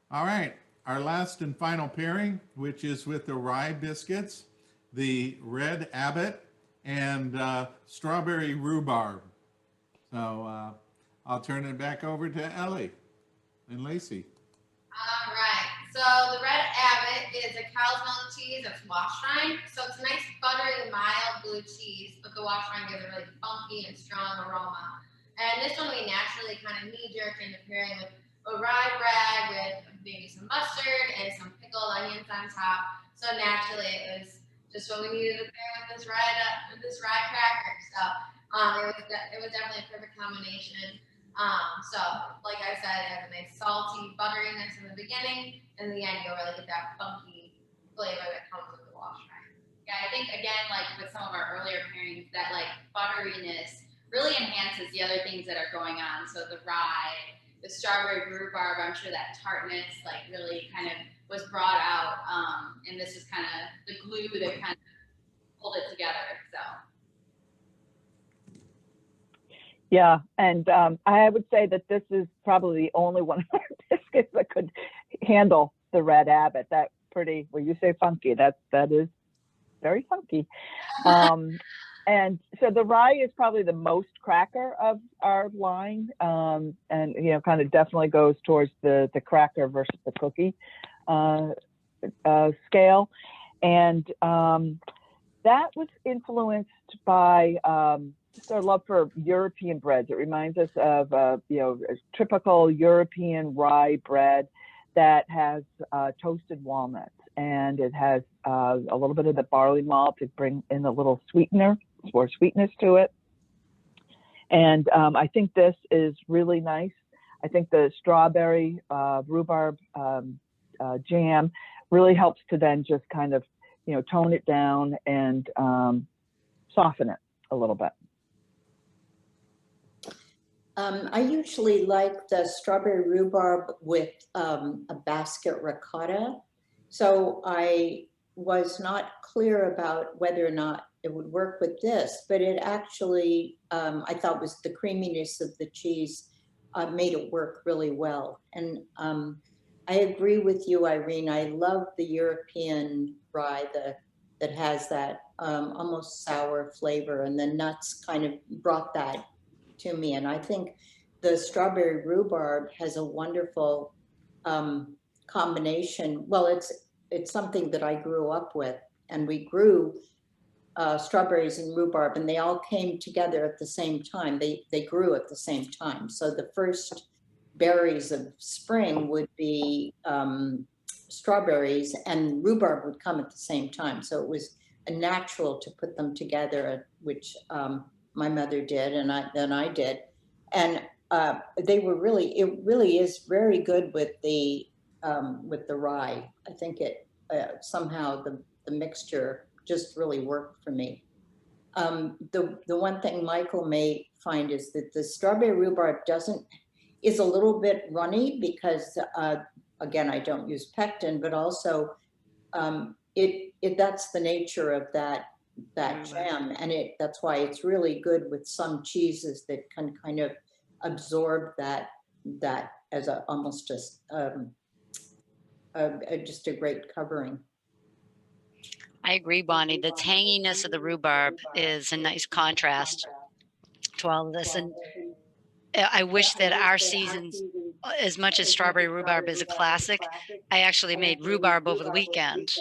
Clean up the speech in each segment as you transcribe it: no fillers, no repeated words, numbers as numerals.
All right, our last and final pairing, which is with the rye biscuits, the red Abbot, and strawberry rhubarb. So I'll turn it back over to Ellie and Lacey. All right. So the red Abbot is a cow's milk cheese that's wash rind. So it's a nice buttery, mild blue cheese, but the wash rind gives a really funky and strong aroma. And this one we naturally kind of knee jerk into pairing with a rye bread with maybe some mustard and some pickled onions on top. So naturally it was just what we needed to pair with this rye cracker. So it was definitely a perfect combination. So, like I said, it has a nice salty butteriness in the beginning, and in the end, you'll really get that funky flavor that comes with the wash rind. Yeah, I think again, like with some of our earlier pairings, that like butteriness really enhances the other things that are going on. So the rye, the strawberry rhubarb, I'm sure that tartness like really kind of was brought out, and this is kind of the glue that kind of pulled it together. So. Yeah, and I would say that this is probably the only one of our biscuits that could handle the red Abbot. That pretty, well, you say funky, that is very funky. And so the rye is probably the most cracker of our line, and kind of definitely goes towards the cracker versus the cookie scale, and that was influenced by just our love for European breads. It reminds us of a typical European rye bread that has toasted walnuts, and it has a little bit of the barley malt to bring in a little sweetener or sweetness to it. And I think this is really nice. I think the strawberry rhubarb jam really helps to then just kind of tone it down and soften it a little bit. I usually like the strawberry rhubarb with a basket ricotta. So I was not clear about whether or not it would work with this, but it actually, I thought was the creaminess of the cheese made it work really well. And I agree with you, Irene. I love the European rye that has that almost sour flavor, and the nuts kind of brought that to me. And I think the strawberry rhubarb has a wonderful combination. Well, it's something that I grew up with, and we grew strawberries and rhubarb, and they all came together at the same time. They grew at the same time. So the first berries of spring would be strawberries, and rhubarb would come at the same time. So it was a natural to put them together, which my mother did, and I did, and they were it really is very good with the rye. I think it somehow the mixture just really worked for me. The one thing Michael may find is that the strawberry rhubarb is a little bit runny because again, I don't use pectin, but also that's the nature of that jam, and that's why it's really good with some cheeses that can kind of absorb that as almost just a great covering. I agree, Bonnie. The tanginess of the rhubarb is a nice contrast to all of this, and I wish that our seasons, as much as strawberry rhubarb is a classic, I actually made rhubarb over the weekend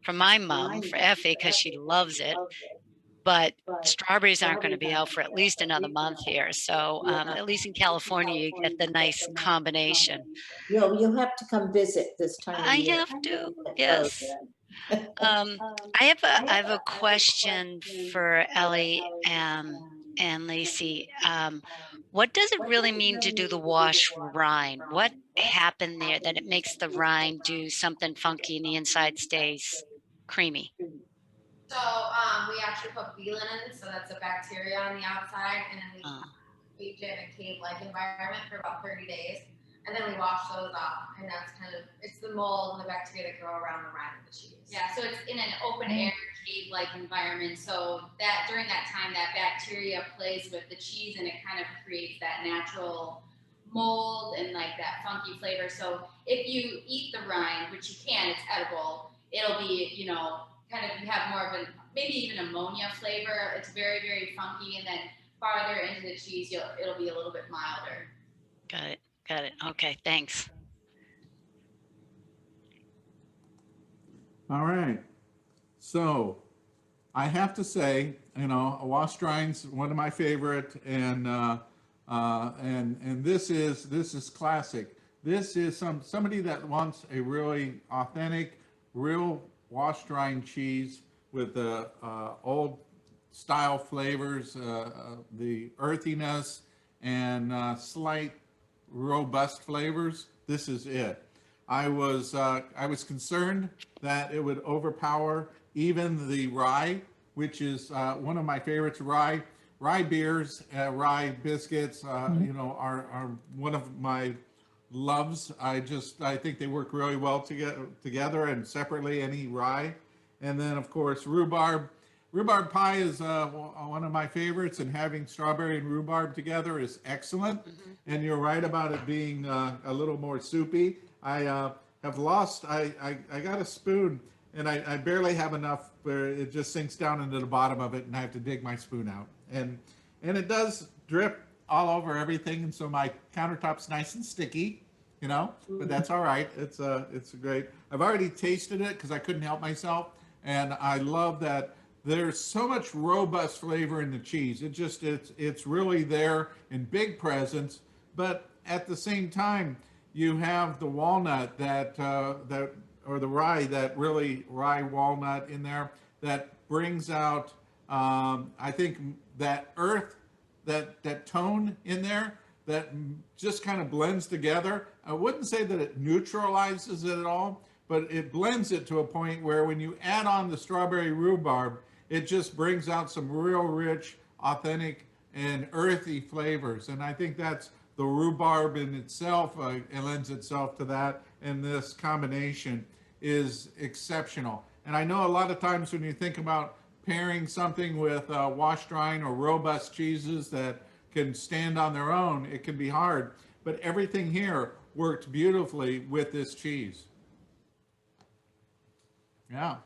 for my mom, for Effie, because she loves it. But strawberries aren't going to be out for at least another month here. So at least in California, you get the nice combination. You'll have to come visit this time of year. I have to, yes. I have a question for Ellie and Lacey. What does it really mean to do the wash rind? What happened there that it makes the rind do something funky and the inside stays creamy? So we actually put bee linen, so that's a bacteria on the outside, and then we age it in a cave-like environment for about 30 days, and then we wash those off, and that's it's the mold and the bacteria that grow around the rind of the cheese. Yeah, so it's in an open air cave-like environment, so that during that time that bacteria plays with the cheese and it kind of creates that natural mold and like that funky flavor. So if you eat the rind, which you can, it's edible, it'll be, you know, kind of, you have more of an, maybe even ammonia flavor. It's very, very funky. And then farther into the cheese, it'll be a little bit milder. Got it. Got it. Okay. Thanks. All right. So I have to say, you know, a wash drying's one of my favorite, and this is classic. This is somebody that wants a really authentic, real wash drying cheese with the old style flavors, the earthiness, and slight robust flavors. This is it. I was concerned that it would overpower even the rye, which is one of my favorites. Rye beers, rye biscuits, you know, are one of my loves. I think they work really well together and separately, any rye. And then of course rhubarb. Rhubarb pie is one of my favorites, and having strawberry and rhubarb together is excellent. And you're right about it being a little more soupy. I got a spoon, and I barely have enough where it just sinks down into the bottom of it, and I have to dig my spoon out. And it does drip all over everything, and so my countertop's nice and sticky, you know, but that's all right. It's great. I've already tasted it because I couldn't help myself, and I love that there's so much robust flavor in the cheese. It's really there in big presence, but at the same time, you have the walnut or the rye, that really rye walnut in there that brings out, I think, that earth, that tone in there that just kind of blends together. I wouldn't say that it neutralizes it at all, but it blends it to a point where when you add on the strawberry rhubarb, it just brings out some real rich, authentic, and earthy flavors. And I think that's the rhubarb in itself, it lends itself to that, and this combination is exceptional. And I know a lot of times when you think about pairing something with wash drying or robust cheeses that can stand on their own, it can be hard. But everything here worked beautifully with this cheese. Yeah.